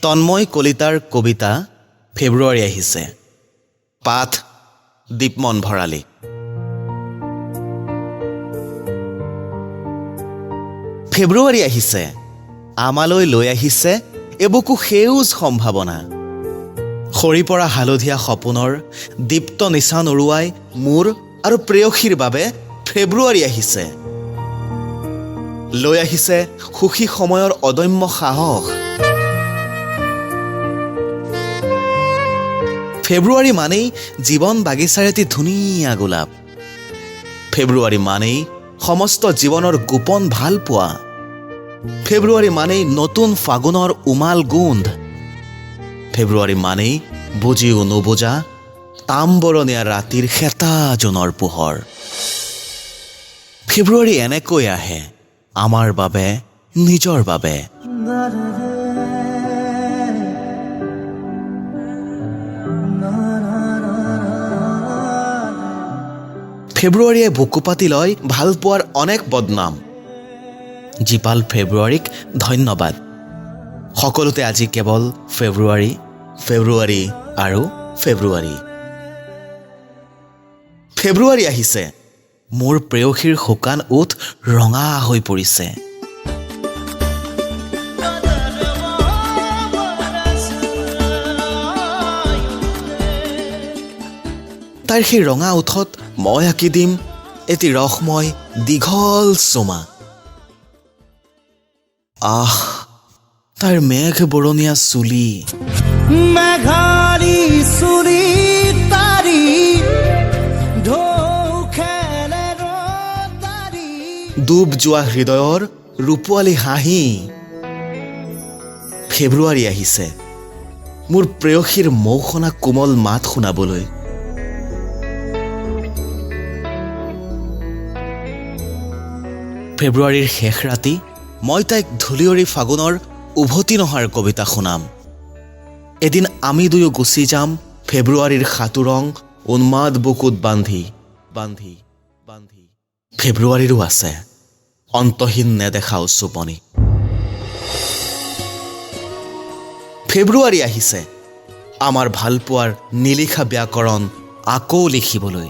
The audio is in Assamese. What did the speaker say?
তন্ময় কলিতাৰ কবিতা ফেব্ৰুৱাৰী আহিছে। পাঠ দীপমন ভৰালী। ফেব্ৰুৱাৰী আহিছে, আমালৈ লৈ আহিছে এবুকু সেউজ সম্ভাৱনা। সৰি পৰা হালধীয়া সপোনৰ দীপ্ত নিচান উৰুৱাই মোৰ আৰু প্ৰেয়সীৰ বাবে ফেব্ৰুৱাৰী আহিছে। লৈ আহিছে সুখী সময়ৰ অদম্য সাহস। ফেব্ৰুৱাৰী মানেই জীৱন বাগিচাৰ এটি ধুনীয়া গোলাপ। ফেব্ৰুৱাৰী মানেই সমস্ত জীৱনৰ গোপন ভাল পোৱা। ফেব্ৰুৱাৰী মানেই নতুন ফাগুনৰ উমাল গোন্ধ। ফেব্ৰুৱাৰী মানেই বুজিও নুবুজা তাম্বৰণীয়া ৰাতিৰ হেতা জোনৰ পোহৰ। ফেব্ৰুৱাৰী এনেকৈ আহে আমাৰ বাবে, নিজৰ বাবে। ফেব্ৰুৱাৰীয়ে বুকু পাতি লয় ভাল পোৱাৰ অনেক বদনাম। জীপাল ফেব্ৰুৱাৰীক ধন্যবাদ। সকলোতে আজি কেৱল ফেব্ৰুৱাৰী, ফেব্ৰুৱাৰী আৰু ফেব্ৰুৱাৰী। ফেব্ৰুৱাৰী আহিছে, মোৰ প্ৰেয়সীৰ শুকান ওঠ ৰঙা হৈ পৰিছে। তাইৰ সেই ৰঙা ওঠত মই আঁকি দিম এটি ৰসময় দীঘল চুমা। আহ, তাইৰ মেঘ বৰণীয়া চুলি, মেঘাৰী চুলি তাৰি ডুব যোৱা হৃদয়ৰ ৰূপোৱালী হাঁহি। ফেব্ৰুৱাৰী আহিছে, মোৰ প্ৰেয়সীৰ মৌসনা কোমল মাত শুনাবলৈ। ফেব্ৰুৱাৰীৰ শেষ ৰাতি মই তাইক ধূলিয়ৰী ফাগুনৰ উভতি নহাৰ কবিতা শুনাম। এদিন আমি দুয়ো গুচি যাম ফেব্ৰুৱাৰীৰ সাতুৰং উন্মাদ বুকুত বান্ধি বান্ধি বান্ধি। ফেব্ৰুৱাৰীৰো আছে অন্তহীন নেদেখা উচুপনি। ফেব্ৰুৱাৰী আহিছে আমাৰ ভালপোৱাৰ নিলিখা ব্যাকৰণ আকৌ লিখিবলৈ।